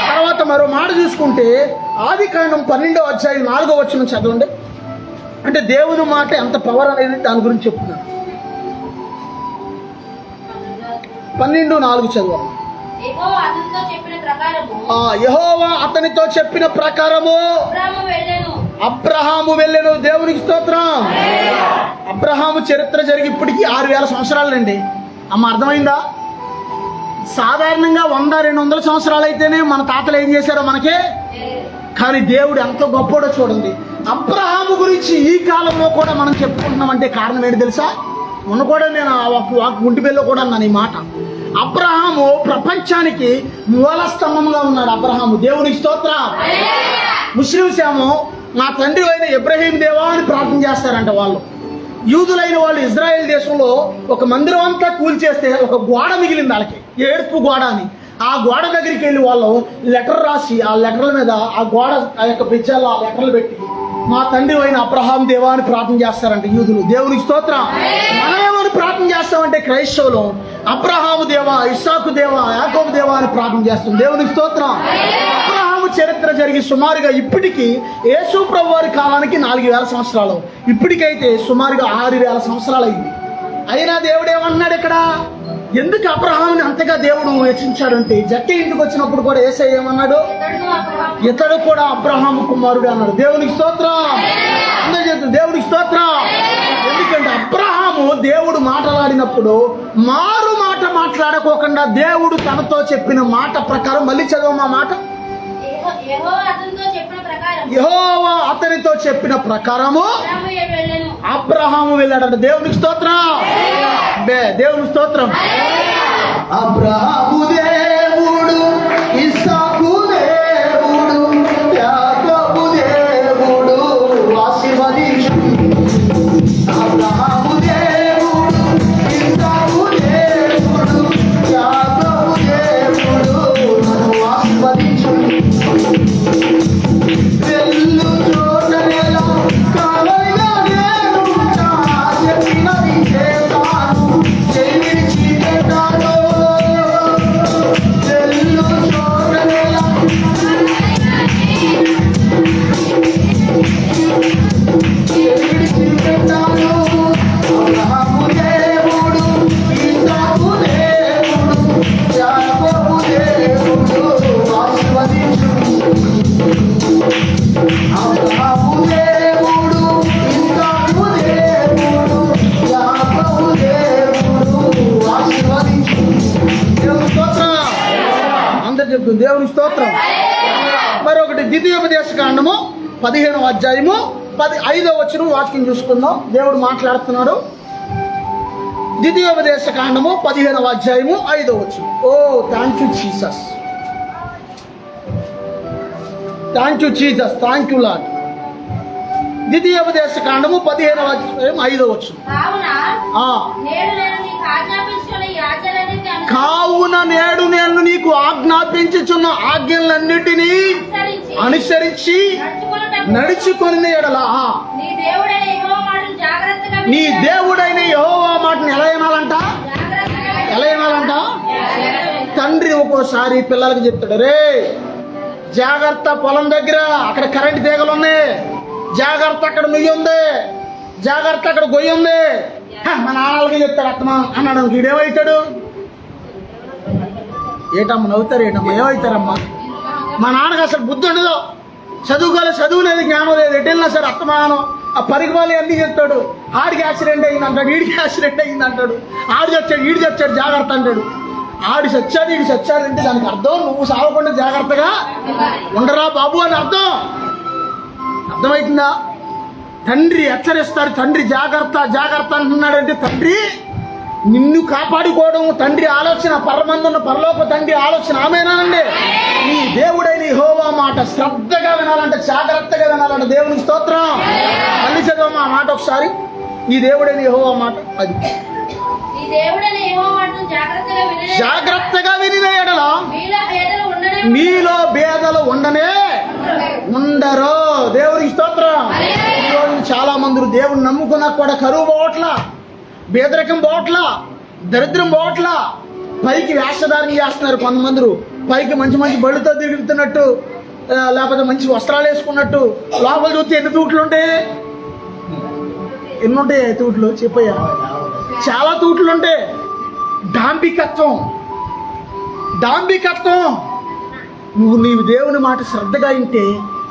తర్వాత మరో మాట చూసుకుంటే ఆదికాండం 12వ అధ్యాయం 4వ వచనం చదవండి. అంటే దేవుని మాట ఎంత పవర్ అనేది దాని గురించి చెప్తున్నాను. 12:4 చదవండి. యెహోవా అతనితో చెప్పిన ప్రకారము అబ్రహాము వెళ్ళెను. దేవునికి స్తోత్రం. అబ్రహాము చరిత్ర జరిగి ఇప్పటికీ 6000 సంవత్సరాలండి. అమ్మ అర్థమైందా? సాధారణంగా 100-200 సంవత్సరాలు అయితేనే మన తాతలు ఏం చేశారో మనకే, కానీ దేవుడు ఎంత గొప్పోడో చూడండి. అబ్రహాము గురించి ఈ కాలంలో కూడా మనం చెప్పుకుంటున్నామంటే కారణం ఏంటి తెలుసా? మొన్న కూడా నేను గుంటిపల్లిలో కూడా అన్నాను ఈ మాట. అబ్రహాము ప్రపంచానికి మూల స్తంభంగా ఉన్నాడు. అబ్రహాము. దేవునికి స్తోత్రం. ముస్లిమ్స్ ఏమో మా తండ్రి అయిన ఇబ్రహీం దేవా అని ప్రార్థన చేస్తారంట వాళ్ళు. యూదులైన వాళ్ళు ఇజ్రాయెల్ దేశంలో ఒక మందిరం అంతా కూల్చేస్తే ఒక గోడ మిగిలింది వాళ్ళకి, ఏడుపు గోడ అని. ఆ గోడ దగ్గరికి వెళ్ళి వాళ్ళు లెటర్ రాసి ఆ లెటర్ల మీద ఆ గోడ ఆ యొక్క బ్రిడ్జాల్లో ఆ లెటర్లు పెట్టి మా తండ్రి అయిన అబ్రహాం దేవా అని ప్రార్థన చేస్తారంట యూదులు. దేవునికి స్తోత్రం. మనమేమని ప్రార్థన చేస్తామంటే క్రైస్తవులు అబ్రహాము దేవా, ఇస్సాకు దేవా, యాకోబు దేవా అని ప్రార్థన చేస్తాం. దేవునికి స్తోత్రం. అబ్రహాము చరిత్ర జరిగి సుమారుగా ఇప్పటికీ యేసు ప్రభు వారి కాలానికి 4000 సంవత్సరాలు, ఇప్పటికైతే సుమారుగా 6000 సంవత్సరాలు అయింది. అయినా దేవుడు ఏమన్నాడు ఇక్కడ? ఎందుకు అబ్రహాముని అంతగా దేవుడు హెచ్చించాడంటే, జక్కి ఇంటికి వచ్చినప్పుడు కూడా యేసయ్య ఏమన్నాడు? ఇతడు కూడా అబ్రహాము కుమారుడు అన్నాడు. దేవునికి స్తోత్రం. దేవునికి స్తోత్రం. ఎందుకంటే అబ్రహాము దేవుడు మాట్లాడినప్పుడు మారు మాట మాట్లాడుకోకుండా దేవుడు తనతో చెప్పిన మాట ప్రకారం మళ్ళీ చదవమా మాట. యెహోవా అతనితో చెప్పిన ప్రకారము అబ్రహాము వెళ్ళాడంట. దేవునికి స్తోత్రం, దేవునికి స్తోత్రం. అబ్రహాము దేవుడు, ఇస్సాకు దేవుడు, యాకోబు దేవుడు ఆశీర్వదించు. అబ్రహాము దేవుడు, ఇస్సాకు దేవుడు, యాకోబు దేవుడు నన్ను ఆశీర్వదించు. వెళ్ళు చోటనేలా కావలిగా నేనుంటా, చెప్పినది చేస్తాను, చెయ్యి విడిచి పెట్టాను. వెళ్ళు చోటనేలా చెయ్యి విడిచి పెట్టాను. అబ్రహాము దేవుడు, ఇస్సాకు దేవుడు, యాకోబు దేవుడు ఆశీర్వదించు. అబ్రహాము దేవుడు, ఇస్సాకు దేవుడు, యాకోబు దేవుడు ఆశీర్వదించు. దేవుని స్తోత్రం. అందరు చెప్తుంది దేవుని స్తోత్రం. మరొకటి ద్వితీయోపదేశ కాండము 15వ అధ్యాయము 5వ వచనం వాక్యం చూసుకుందాం. దేవుడు మాట్లాడుతున్నాడు. ద్వితీయోపదేశ కాండము 15వ అధ్యాయము 5వ వచనం. Oh thank you Jesus, thank you Jesus, thank you Lord. ద్వితీయోపదేశ కాండము 15వ అధ్యాయం 5వ వచనం. కావున నేడు నేను నీకు ఆజ్ఞాపించుచున్న ఆజ్ఞలన్నిటినీ అనుసరించి నడుచుకొని ఎడల నీ దేవుడైన యెహోవా మాటను ఎలా వినాలంట? ఎలా వినాలంట? తండ్రి ఒక్కోసారి పిల్లలకి చెప్తాడు, రే జాగ్రత్త, పొలం దగ్గర అక్కడ కరెంట్ తీగలు ఉన్నాయి, జాగ్రత్త అక్కడ నుయ్యి ఉంది, జాగ్రత్త అక్కడ గొయ్యి ఉంది. మా నాన్నలకి చెప్తాడు అత్తమా అన్నాడు. వీడేమవుతాడు? ఏటమ్మా నవ్వుతారు, ఏటమ్మా ఏమవుతారమ్మా? మా నాన్నకి అసలు బుద్ధి ఉండదు, చదువుకోలేదు, చదువు లేదు, జ్ఞానం లేదు, ఎటెళ్ళినా సరే అత్తమానం ఆ పరిగమాలి అన్నీ చెప్తాడు. ఆడికి యాక్సిడెంట్ అయింది అంటాడు, వీడికి యాక్సిడెంట్ అయింది అంటాడు, ఆడు చచ్చాడు, వీడి చచ్చాడు, జాగ్రత్త అంటాడు. ఆడి చచ్చాడు, వీడి చచ్చాడు అంటే దానికి అర్థం నువ్వు సాగకుండా జాగ్రత్తగా ఉండరా బాబు అని అర్థం. అర్థమవుతుందా? తండ్రి హెచ్చరిస్తాడు, తండ్రి జాగ్రత్త జాగ్రత్త అంటున్నాడంటే తండ్రి నిన్ను కాపాడుకోవడం తండ్రి ఆలోచన, పరమందున్న పరలోక తండ్రి ఆలోచన. ఆమేనండి. నీ దేవుడైన యెహోవా మాట శ్రద్ధగా వినాలంటే, జాగ్రత్తగా వినాలంటే. దేవునికి స్తోత్రం. మళ్ళీ చదవమ్మా ఆ మాట ఒకసారి. ఈ దేవుడైన యెహోవా మాట అది జాగ్రత్తగా వినిన ఎడల మీలో భేదలు ఉండనే ఉండరు. దేవునికి స్తోత్రం. ఈరోజు చాలా మంది దేవుని నమ్ముకున్నా కూడా కరువు పోవట్లా, పేదరికం పోవట్లా, దరిద్రం పోవట్లా. పైకి వేషధారణ చేస్తున్నారు కొంతమంది, పైకి మంచి మంచి బళ్ళుతో తిరుగుతున్నట్టు, లేకపోతే మంచి వస్త్రాలు వేసుకున్నట్టు. లోపల చూస్తే ఎన్ని తూట్లు ఉంటాయి? ఎన్ని ఉంటాయి తూట్లు? చెప్పయ్యా. చాలా తూట్లు ఉంటాయి. డాంబికత్వం, డాంబికత్వం. నువ్వు నీవు దేవుని మాట శ్రద్ధగా వింటే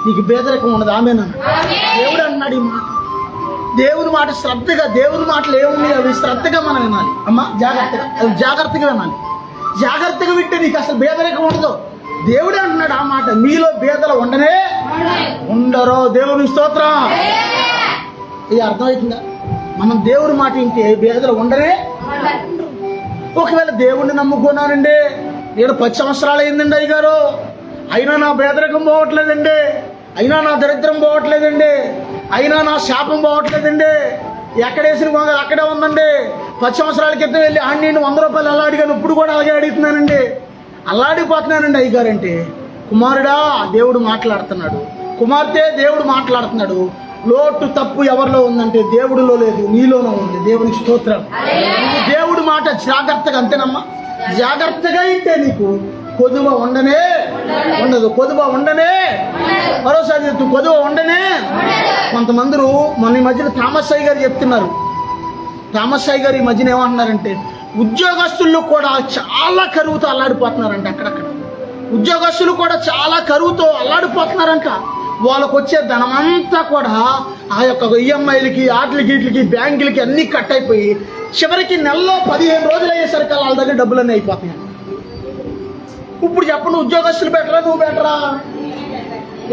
నీకు పేదరికం ఉండదు. ఆమేనన్న. దేవుడు అన్నాడు ఈ మాట. దేవుని మాట శ్రద్ధగా, దేవుని మాటలు ఏమున్నాయి అవి శ్రద్ధగా మనం వినాలి. అమ్మా జాగ్రత్తగా, అవి జాగ్రత్తగా వినాలి. జాగ్రత్తగా వింటే నీకు అసలు పేదరికం ఉండదు. దేవుడే అంటున్నాడు ఆ మాట, మీలో పేదలు ఉండనే ఉండరు. దేవుని స్తోత్రం. ఇది అర్థమవుతుందా? మనం దేవుని మాట వింటే పేదలు ఉండనే. ఒకవేళ దేవుణ్ణి నమ్ముకున్నానండి, నేను 10 సంవత్సరాలు అయిందండి అయ్యగారు, అయినా నా పేదరికం పోవట్లేదండి, అయినా నా దరిద్రం పోవట్లేదండి, అయినా నా శాపం పోవట్లేదండి, ఎక్కడేసిన గొంగలు అక్కడే ఉందండి. 10 సంవత్సరాల క్రితం వెళ్ళి ఆడిని 100 రూపాయలు అలా అడిగాను, ఇప్పుడు కూడా అలాగే అడుగుతున్నానండి, అల్లాడిపోతున్నానండి అయ్యగారు అంటే. కుమారుడా దేవుడు మాట్లాడుతున్నాడు, కుమార్తె దేవుడు మాట్లాడుతున్నాడు. లోటు తప్పు ఎవరిలో ఉందంటే దేవుడిలో లేదు, నీలోనూ ఉంది. దేవునికి స్తోత్రం. దేవుడు మాట జాగ్రత్తగా, అంతేనమ్మా, జాగ్రత్తగా ఇంటే నీకు కొదువ ఉండనే ఉండదు. కొదువ ఉండనే, మరోసారి చెప్తూ కొదువ ఉండనే. కొంతమంది మొన్న ఈ మధ్యన థామస్ అయ్య గారు చెప్తున్నారు. థామస్ అయ్య గారు ఈ మధ్యన ఏమంటున్నారంటే ఉద్యోగస్తులు కూడా చాలా కరువుతో అల్లాడిపోతున్నారంట. అక్కడక్కడ ఉద్యోగస్తులు కూడా చాలా కరువుతో అల్లాడిపోతున్నారంట. వాళ్ళకు వచ్చే ధనమంతా కూడా ఆ యొక్క ఈఎంఐలకి ఆటలకి బ్యాంకులకి అన్నీ కట్ అయిపోయి చివరికి నెలలో 15 రోజులు అయ్యేసరికి వాళ్ళ దగ్గర డబ్బులన్నీ అయిపోతున్నాయి. ఇప్పుడు చెప్పండి, ఉద్యోగస్తులు బెటరా నువ్వు బెటరా?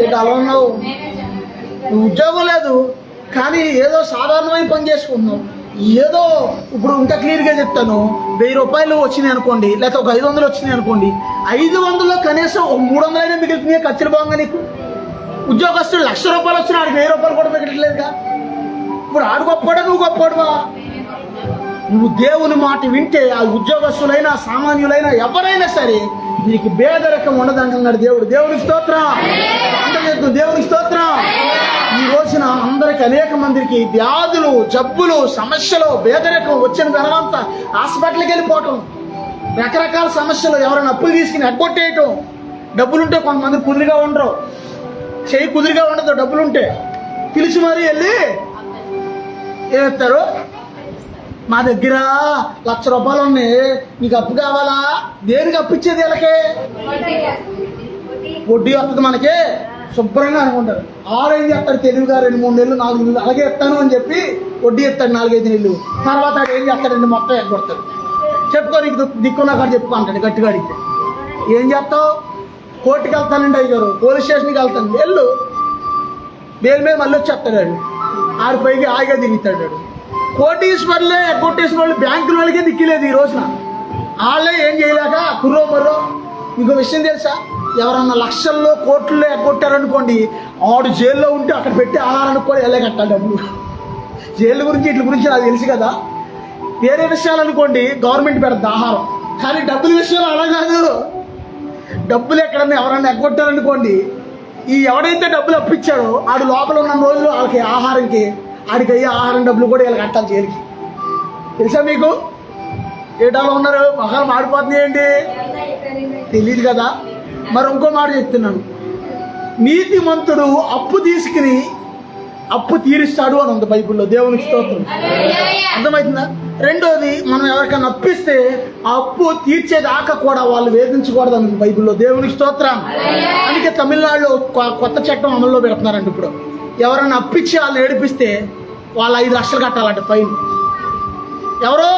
ఏంటి అలా ఉన్నావు? నువ్వు ఉద్యోగం లేదు కానీ ఏదో సాధారణమైన పని చేసుకుంటున్నావు. ఏదో ఇప్పుడు ఇంకా క్లియర్గా చెప్తాను, 1000 రూపాయలు వచ్చినాయి అనుకోండి, లేకపోతే ఒక 500 వచ్చినాయి అనుకోండి, 500లో కనీసం ఒక 300 అయినా మిగులుతున్నాయి ఖర్చులు బాగుంగా నీకు. ఉద్యోగస్తులు 1,00,000 రూపాయలు వచ్చినా ఆడికి 1000 రూపాయలు కూడా మిగలట్లేదుగా. ఇప్పుడు ఆడు గొప్పవాడా నువ్వు గొప్పవాడువా? నువ్వు దేవుని మాట వింటే ఆ ఉద్యోగస్తులైనా సామాన్యులైనా ఎవరైనా సరే నీకు భేదరకం ఉండదంటున్నాడు దేవుడు. దేవునికి స్తోత్రం, దేవునికి స్తోత్రం. ఈ రోజున అందరికి అనేక మందికి వ్యాధులు, జబ్బులు, సమస్యలు, భేదరకం వచ్చిన తర్వాత హాస్పిటల్కి వెళ్ళిపోవటం, రకరకాల సమస్యలు, ఎవరైనా అప్పులు తీసుకుని ఎగ్గొట్టేయటం. డబ్బులుంటే కొంతమంది కుదురుగా ఉండరు, చేయి కుదురుగా ఉండదు. డబ్బులుంటే పిలిచి మరీ వెళ్ళి ఏస్తారు, మా దగ్గర 1,00,000 రూపాయలు ఉన్నాయి, నీకు అప్పు కావాలా? దేనికి అప్పిచ్చేది వీళ్ళకే? వడ్డీ వస్తుంది మనకే శుభ్రంగా అనుకుంటారు. ఏం చేస్తాడు తెలివిగా 2-3 నెలలు 4 నెలలు అలాగే ఇస్తాను అని చెప్పి వడ్డీ ఇస్తాడు 4-5 నెలలు. తర్వాత ఏం చేస్తాడండి, మొత్తం ఎగ్గొడతాడు. చెప్పుకో, నీకు దిక్కున్నా కాదు చెప్పుకో అంటాడు గట్టిగా అడిగితే. ఏం చేస్తావు? కోర్టుకి వెళ్తానండి అయ్యారు, పోలీస్ స్టేషన్కి వెళ్తాను, వెళ్ళు. బెయిల్ మీద మళ్ళీ వచ్చేస్తాడు, ఆడిపైకి ఆగా దిగుతాడు. కోటీశ్వర్లే ఎగ్గొట్టేసిన వాళ్ళు బ్యాంకుల వాళ్ళకే దిక్కులేదు ఈ రోజున. వాళ్ళే ఏం చేయలేక కుర్రో మర్రో. ఇంకో విషయం తెలుసా, ఎవరన్నా లక్షల్లో కోట్లలో ఎగ్గొట్టారనుకోండి, ఆడు జైల్లో ఉంటే అక్కడ పెట్టి ఆహారానికి కూడా వెళ్ళే కట్టాలి డబ్బులు. జైలు గురించి ఇట్ల గురించి నాకు తెలుసు కదా. వేరే విషయాలు అనుకోండి గవర్నమెంట్ పెడుతుంది ఆహారం, కానీ డబ్బుల విషయాలు అలా కాదు. డబ్బులు ఎక్కడన్నా ఎవరన్నా ఎగ్గొట్టారనుకోండి, ఈ ఎవడైతే డబ్బులు అప్పించాడో ఆడు లోపల ఉన్న రోజులు వాళ్ళకి ఆహారంకి ఆడికి అయ్యే ఆహారం డబ్బులు కూడా వీళ్ళకి కట్టాలి జైలుకి. తెలుసా మీకు? ఏటాలో ఉన్నారు, మొహాలు మాడిపోతున్నాయి ఏంటి తెలియదు కదా. మరి ఇంకో మాట చెప్తున్నాను, నీతిమంతుడు అప్పు తీసుకుని అప్పు తీరుస్తాడు అని ఉంది బైబిల్లో. దేవునికి స్తోత్రం. అర్థమవుతుందా? రెండోది, మనం ఎవరికైనా అప్పిస్తే ఆ అప్పు తీర్చేదాకా కూడా వాళ్ళు వేధించకూడదు అని బైబిల్లో. దేవునికి స్తోత్రం. అందుకే తమిళనాడులో కొత్త చట్టం అమల్లో పెడుతున్నారంట. ఇప్పుడు ఎవరైనా అప్పిచ్చి వాళ్ళని ఏడిపిస్తే వాళ్ళు 5 లక్షలు కట్టాలంట ఫైన్. ఎవరో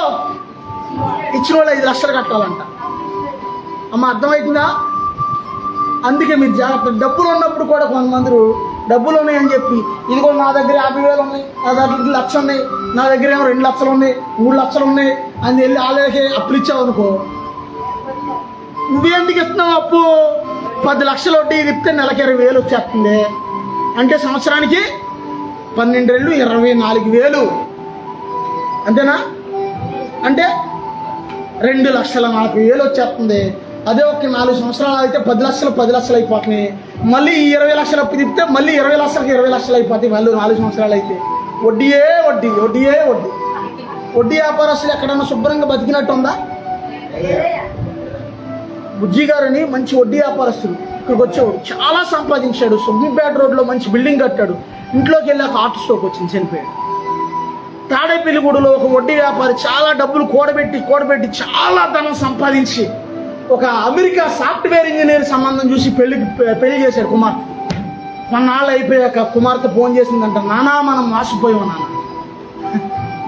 ఇచ్చిన వాళ్ళు 5 లక్షలు కట్టాలంట. అమ్మ అర్థమవుతుందా? అందుకే మీరు జాగ్రత్త. డబ్బులు ఉన్నప్పుడు కూడా కొంతమంది డబ్బులు ఉన్నాయని చెప్పి, ఇదిగో నా దగ్గర 50,000 ఉన్నాయి, నా దగ్గర 1,00,000 ఉన్నాయి, నా దగ్గర ఏమో 2 లక్షలు ఉన్నాయి, 3 లక్షలు ఉన్నాయి అని వెళ్ళి వాళ్ళకి అప్పులు ఇచ్చావు అనుకో, నువ్వేందుకు ఇస్తున్నావు అప్పు? 10 లక్షలు వడ్డీ తిప్పితే నెలకి 20,000 వచ్చేస్తుంది. అంటే సంవత్సరానికి 12 ఏళ్ళు 24,000. అంతేనా? అంటే 2,40,000 వచ్చేస్తుంది. అదే ఒక 4 సంవత్సరాలు అయితే 10 లక్షలు అయిపోతున్నాయి. మళ్ళీ 20 లక్షలు అప్పు తిప్పితే మళ్ళీ 20 లక్షలకి 20 లక్షలు అయిపోతాయి. మళ్ళీ 4 సంవత్సరాలు అయితే వడ్డీయే వడ్డీ, వడ్డీయే వడ్డీ. వడ్డీ వ్యాపారస్తులు ఎక్కడన్నా శుభ్రంగా బతికినట్టు ఉందా? బుజ్జి గారని మంచి వడ్డీ వ్యాపారస్తులు ఇక్కడికి వచ్చేవాడు, చాలా సంపాదించాడు. సుబ్బిపేట రోడ్లో మంచి బిల్డింగ్ కట్టాడు. ఇంట్లోకి వెళ్ళాక హార్ట్ స్ట్రోక్ వచ్చింది, చనిపోయాడు. తాడేపల్లిగూడలో ఒక వడ్డీ వ్యాపారి చాలా డబ్బులు కూడబెట్టి చాలా ధనం సంపాదించి ఒక అమెరికా సాఫ్ట్వేర్ ఇంజనీర్ సంబంధం చూసి పెళ్లి చేశాడు కుమార్తె. కొన్నాళ్ళు అయిపోయాక కుమార్తె ఫోన్ చేసిందంట, నానా మనం మోసపోయాం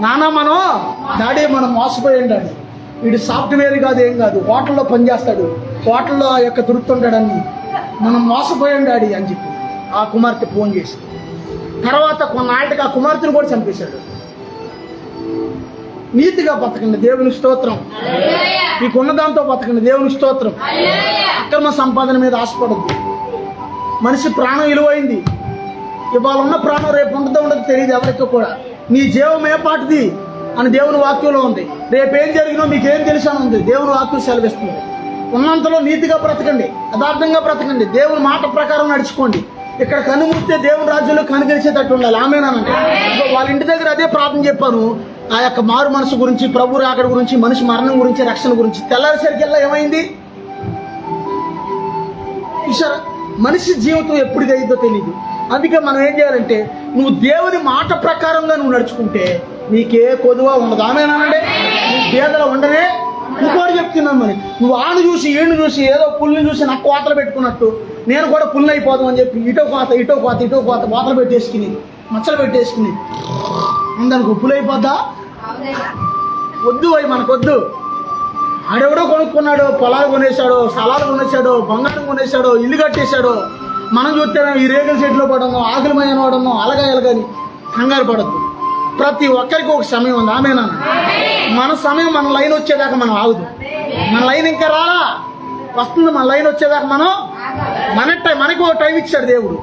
నానా మనం డాడీ మనం మోసపోయాం డాడీ, వీడు సాఫ్ట్వేర్ కాదు ఏం కాదు, హోటల్లో పనిచేస్తాడు, హోటల్లో ఆ యొక్క దొరుకుతుంటాడని, మనం మోసపోయాం డాడీ అని చెప్పి ఆ కుమార్తె ఫోన్ చేసి. తర్వాత కొన్నాళ్ళకి ఆ కుమార్తెను కూడా చంపేశాడు. నీతిగా బతకండి, దేవుని స్తోత్రం. మీకున్న దాంతో బతకండి, దేవుని స్తోత్రం. అక్రమ సంపాదన మీద ఆశపడద్దు. మనిషి ప్రాణం విలువైంది. ఇవాళ ఉన్న ప్రాణం రేపు ఉండదో తెలియదు ఎవరికి కూడా. నీ జీవం ఏ పాటిది అని దేవుని వాక్యంలో ఉంది. రేపేం జరిగినో మీకేం తెలుసు అని ఉంది, దేవుని వాక్యం సెలవిస్తుంది. ఉన్నంతలో నీతిగా బ్రతకండి, యథార్థంగా బ్రతకండి, దేవుని మాట ప్రకారం నడుచుకోండి. ఇక్కడ కనుమూస్తే దేవుని రాజ్యంలో కనుగలిసేటట్టు ఉండాలి. ఆమేనండి. వాళ్ళ ఇంటి దగ్గర అదే ప్రార్థన చెప్పాను, ఆ యొక్క మారు మనసు గురించి, ప్రభు రాకడ గురించి, మనిషి మరణం గురించి, రక్షణ గురించి. తెల్లారిసరికెల్లా ఏమైంది చూసారా? మనిషి జీవితం ఎప్పుడు అయిందో తెలియదు. అందుకే మనం ఏం చేయాలంటే, నువ్వు దేవుని మాట ప్రకారంగా నువ్వు నడుచుకుంటే నీకే కొదువ ఉండదు. ఆమేనండి. నువ్వు పేదలు ఉండనే. ఇంకోటి చెప్తున్నాను, మరి నువ్వు ఆను చూసి ఈయన చూసి ఏదో పుల్ని చూసి నాకు కోతలు పెట్టుకున్నట్టు నేను కూడా పుల్లు అయిపోదాం అని చెప్పి ఇటో కోత వాతలు పెట్టేసుకుని మచ్చలు పెట్టేసుకుని ఉందనుకో పులు అయిపోద్దా? వద్దు అవి మనకొద్దు. ఆడెవడో కొనుక్కున్నాడు, పొలాలు కొనేశాడు, స్థలాలు కొనేశాడు, బంగారం కొనేశాడు, ఇల్లు కట్టేశాడు. మనం చూస్తే ఈ రేగుల చెట్లో పడము, ఆకులమయ్యన పడము, అలగాయలుగాని కంగారు పడద్దు. ప్రతి ఒక్కరికి ఒక సమయం ఉంది. ఆమేనా? మన సమయం మన లైన్ వచ్చేదాకా మనం ఆగుదు. మన లైన్ ఇంకా రాలా, వస్తుంది. మన లైన్ వచ్చేదాకా మనం మనకి ఒక టైం ఇచ్చాడు దేవుడు.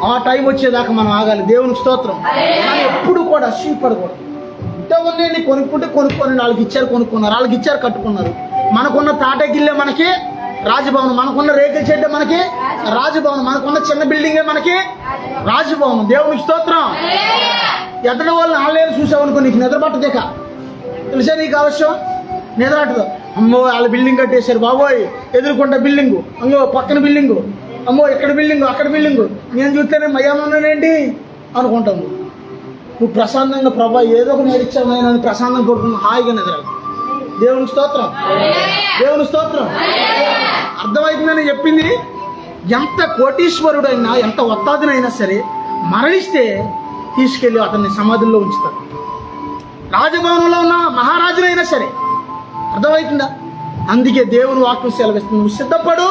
ఆ టైం వచ్చేదాకా మనం ఆగాలి. దేవునికి స్తోత్రం. కానీ ఎప్పుడు కూడా అసూయపడకూడదు. ఇంతమంది కొనుక్కొని వాళ్ళకి ఇచ్చారు, కొనుక్కున్నారు, వాళ్ళకి ఇచ్చారు, కట్టుకున్నారు. మనకున్న తాటగిల్లే మనకి రాజభవనం, మనకున్న రేకుల చెడ్డ మనకి రాజభవనం, మనకున్న చిన్న బిల్డింగే మనకి రాజభవనం. దేవునికి స్తోత్రం. ఎత్తడి వాళ్ళని ఆన్లైన్ చూసావనుకో నీకు నిద్ర పట్టదేక. తెలిసే నీకు అవశ్యం నిద్రాటదు. అమ్మో వాళ్ళ బిల్డింగ్ కట్టేశారు బాబోయ్, ఎదురుకుంట బిల్డింగు, అమ్మో పక్కన బిల్డింగు, అమ్మో ఇక్కడ బిల్డింగు, అక్కడ బిల్డింగు, నేను చూస్తేనే మయామన్నానేంటి అనుకుంటాము. నువ్వు ప్రశాంతంగా ప్రభా ఏదో ఒక నేర్చావు అని ప్రశాంతంగా పడుకున్నావు, హాయిగా నిద్రాలి. దేవునికి స్తోత్రం. దేవుని స్తోత్రం. అర్థమవుతుందని చెప్పింది. ఎంత కోటీశ్వరుడైనా, ఎంత ఒత్తాదినైనా సరే మరణిస్తే తీసుకెళ్ళి అతన్ని సమాధుల్లో ఉంచుతారు. రాజభవనంలో ఉన్న మహారాజునైనా సరే. అర్థమవుతుందా? అందుకే దేవుని వాక్యం సెలవిస్తుంది, నువ్వు సిద్ధపడు,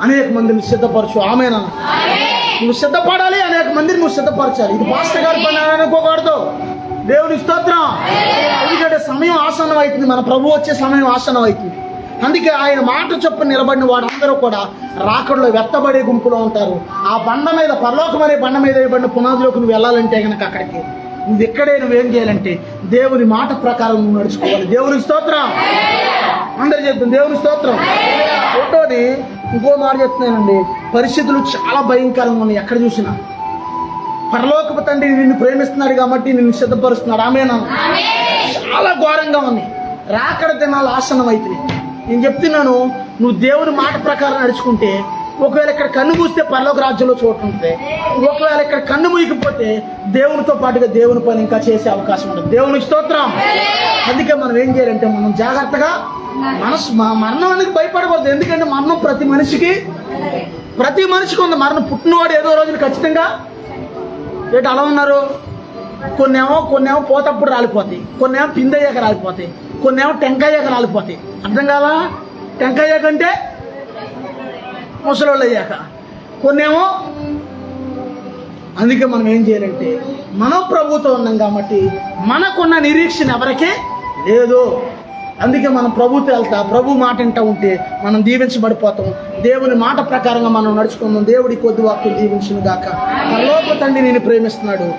అనేక మందిని సిద్ధపరచు. ఆమేనా? నువ్వు సిద్ధపడాలి, అనేక మందిని నువ్వు సిద్ధపరచాలి. ఇది పాస్టర్ గారి పని అనుకోకూడదు. దేవుని స్తోత్రం. ఎందుకంటే సమయం ఆసనం అవుతుంది, మన ప్రభు వచ్చే సమయం ఆసనం అవుతుంది. అందుకే ఆయన మాట చొప్పున నిలబడిన వాడు అందరూ కూడా రాకడలో వెత్తబడే గుంపులో ఉంటారు. ఆ బండ మీద, పరలోకం అనే బండ మీద వేయబడిన పునాదిలోకి నువ్వు వెళ్ళాలంటే కనుక అక్కడికి నువ్వు ఎక్కడే నువ్వేం చేయాలంటే దేవుని మాట ప్రకారం నువ్వు నడుచుకోవాలి. దేవుని స్తోత్రం. అందరు చెప్తుంది దేవుని స్తోత్రం. ఫోటోని ఇంకో మాట చెప్తున్నానండి, పరిస్థితులు చాలా భయంకరంగా ఉన్నాయి. ఎక్కడ చూసినా పరలోకపు తండ్రి నిన్ను ప్రేమిస్తున్నాడు కాబట్టి నిన్ను సిద్ధపరుస్తున్నాడు. ఆమేనా? చాలా ఘోరంగా ఉంది. రాకడ దినాలు ఆసనం అవుతుంది. నేను చెప్తున్నాను, నువ్వు దేవుని మాట ప్రకారం నడుచుకుంటే ఒకవేళ ఇక్కడ కన్ను మూస్తే పరలోక రాజ్యంలో చోటు ఉంటుంది. ఒకవేళ ఇక్కడ కన్ను మూయకపోతే దేవునితో పాటుగా దేవుని పని ఇంకా చేసే అవకాశం ఉంటుంది. దేవునికి స్తోత్రం. అందుకే మనం ఏం చేయాలంటే మనం జాగ్రత్తగా మరణం అనేది భయపడకూడదు. ఎందుకంటే మరణం ప్రతి మనిషికి ఉంది. మరణం పుట్టినవాడు ఏదో రోజున ఖచ్చితంగా ఏంటి అలా ఉన్నారు. కొన్నేమో పోతప్పుడు రాలిపోతాయి, కొన్నేమో పిందయ్యాక రాలిపోతాయి, కొన్నేమో టెంకాయ్యాక రాలిపోతాయి. అర్థం కాదా? టెంకాయ్యాక అంటే ముసలోళ్ళు అయ్యాక, కొన్నేమో. అందుకే మనం ఏం చేయాలంటే మనం ప్రభుతో ఉన్నాం కాబట్టి మనకున్న నిరీక్షణ ఎవరికీ లేదు. అందుకే మనం ప్రభుతో వెళ్తా, ప్రభు మాట వింటూ ఉంటే మనం దీవించబడిపోతాం. దేవుని మాట ప్రకారంగా మనం నడుచుకుందాం. దేవుడి కొద్ది వాక్యం దీవించును గాక. పరలోక తండ్రి నేను ప్రేమిస్తున్నాడు.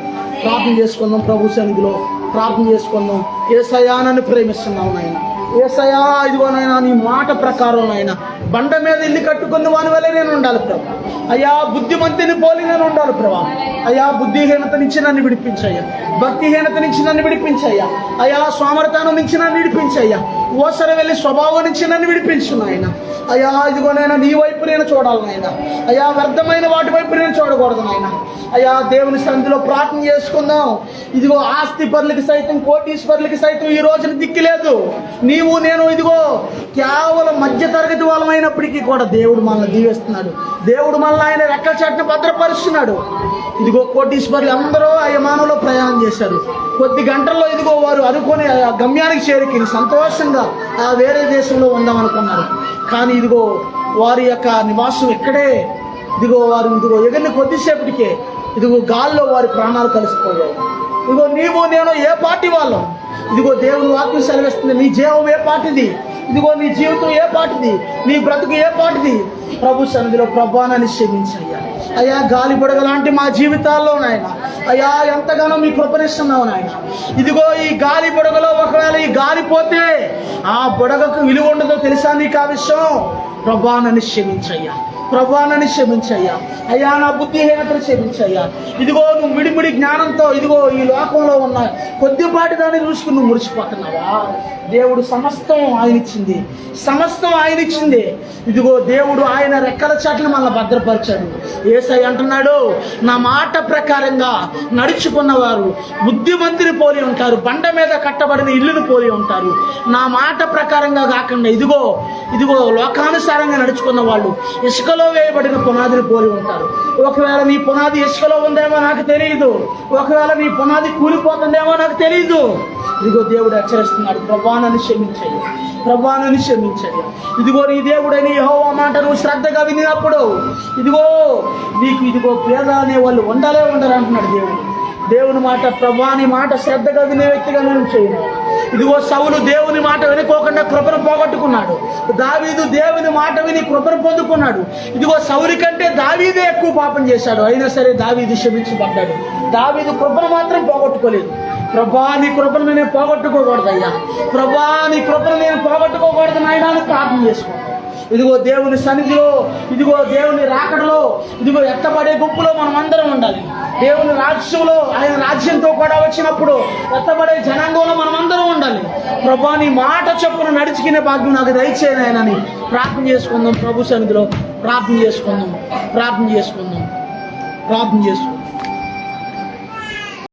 ప్రార్థన చేసుకుందాం, ప్రభు సన్నిధిలో ప్రార్థన చేసుకుందాం. యేసయ్యా నన్ను ప్రేమిస్తున్నావు నాయన. యేసయ్యా ఇదిగోనైనా నీ మాట ప్రకారం నాయన బండ మీద ఇల్లు కట్టుకున్న వాని వల్లే నేను ఉండాలి ప్రభు. అయ్యా బుద్ధిమంతుని పోలి నేను ఉండాలి ప్రభా. అయ్యా బుద్ధిహీనత నుంచి నన్ను విడిపించయ్యా, భక్తిహీనత నుంచి నన్ను విడిపించయ్యా, అయ్యా సోమరతనం నుంచి నన్ను విడిపించయ్యా, ఓసర వెళ్ళి స్వభావం నుంచి నన్ను విడిపించు నాయన. అయ్యా ఇదిగోనైనా నీ వైపు నేను చూడాలి నాయన. అయ్యా వ్యర్థమైన వాటి వైపు నేను చూడకూడదు నాయన. అయ్యా దేవుని సన్నిధిలో ప్రార్థన చేసుకుందాం. ఇదిగో ఆస్తి పరులకి సైతం, కోటీశ్వరులకి సైతం ఈ రోజున దిక్కు లేదు. నీవు నేను ఇదిగో కేవలం మధ్య తరగతి వాళ్ళమైనప్పటికీ కూడా దేవుడు మనల్ని దీవిస్తున్నాడు. దేవుడు మనల్ని ఆయన రెక్కల చాటున భద్రపరుస్తున్నాడు. ఇదిగో కోటీశ్వరులు అందరూ ఆ విమానంలో ప్రయాణం చేశారు. కొద్ది గంటల్లో ఇదిగో వారు అనుకుని గమ్యానికి చేరుకుని సంతోషంగా వేరే దేశంలో ఉందామనుకున్నారు. కానీ ఇదిగో వారి యొక్క నివాసం ఇక్కడే. ఇదిగో ఎగిరిన కొద్దిసేపటికే ఇదిగో గాల్లో వారి ప్రాణాలు కలిసిపోయాయి. ఇదిగో నీవు నేను ఏ పార్టీ వాళ్ళం? ఇదిగో దేవుని వాక్యం సెలవిస్తుంది, నీ జీవం ఏ పాటిది, ఇదిగో నీ జీవితం ఏ పాటిది, నీ బ్రతుకు ఏ పాటిది. ప్రభు సన్నిధిలో ప్రభానాన్ని క్షమించయ్యా. అయ్యా గాలి బుడగ లాంటి మా జీవితాల్లో నాయన, అయ్యా ఎంతగానో మీ కృపణిస్తున్నావు నాయన. ఇదిగో ఈ గాలి బుడగలో ఒకవేళ ఈ గాలి పోతే ఆ బుడగకు విలువ ఉండదో తెలుసా నీకు ఆ విషయం? ప్రభానాన్ని క్షమించయ్యా, ప్రభానాన్ని క్షమించయ్యా. అయ్యా నా బుద్ధిహీనతను క్షమించయ్యా. ఇదిగో నువ్వు మిడిమిడి జ్ఞానంతో ఇదిగో ఈ లోకంలో ఉన్న కొద్దిపాటి దాన్ని చూసుకుని నువ్వు మురిసిపోతున్నావా? దేవుడు సమస్తం ఆయనిచ్చింది, సమస్తం ఆయనిచ్చింది. ఇదిగో దేవుడు ఆయన రెక్కల చాటును మనల్ని భద్రపరిచాడు. యేసయ్య అంటున్నాడు, నా మాట ప్రకారంగా నడుచుకున్నవారు బుద్ధిమంతుని పోలి ఉంటారు, బండ మీద కట్టబడిన ఇల్లును పోలి ఉంటారు. నా మాట ప్రకారంగా కాకుండా ఇదిగో లోకానుసారంగా నడుచుకున్న వాళ్ళు ఇసుకలో ఇసుకలో వేయబడిన పునాదిని పోలి ఉంటారు. ఒకవేళ నీ పునాది ఇసుకలో ఉందేమో నాకు తెలియదు, ఒకవేళ నీ పునాది కూలిపోతుందేమో నాకు తెలియదు. ఇదిగో దేవుడు హెచ్చరిస్తున్నాడు, ప్రభానాన్ని క్షమించయ్య, ప్రభానాన్ని క్షమించయ్య. ఇదిగో నీ దేవుడని యెహోవా మాట నువ్వు శ్రద్ధగా వినినప్పుడు ఇదిగో నీకు ఇదిగో పేద అనే వాళ్ళు ఉండలే ఉండరు అంటున్నాడు దేవుడు. దేవుని మాట, ప్రభాని మాట శ్రద్ధగా వినే వ్యక్తిగా నేను చేయను. ఇదిగో సౌలు దేవుని మాట వినుకోకుండా కృపను పోగొట్టుకున్నాడు. దావీదు దేవుని మాట విని కృపను పొందుకున్నాడు. ఇదిగో సౌలు కంటే దావీదే ఎక్కువ పాపం చేశాడు, అయినా సరే దావీదు క్షమించబడ్డాడు. దావీదు కృపను మాత్రం పోగొట్టుకోలేదు. ప్రభా నీ కృపను నేను పోగొట్టుకోకూడదు అయ్యా, ప్రభా నీ కృపను నేను పోగొట్టుకోకూడదు నాయనా అని ప్రార్థన చేసుకుంటాను. ఇదిగో దేవుని సన్నిధిలో, ఇదిగో దేవుని రాకడలో, ఇదిగో ఎత్తబడే గుంపులో మనం అందరం ఉండాలి. దేవుని రాజ్యంలో, ఆయన రాజ్యంతో కూడా వచ్చినప్పుడు ఎత్తబడే జనాంగంలో మనం అందరం ఉండాలి. ప్రభా నీ మాట చొప్పున నడుచుకునే భాగ్యం నాకు దయచేయనని ప్రార్థన చేసుకుందాం. ప్రభు సన్నిధిలో ప్రార్థన చేసుకుందాం.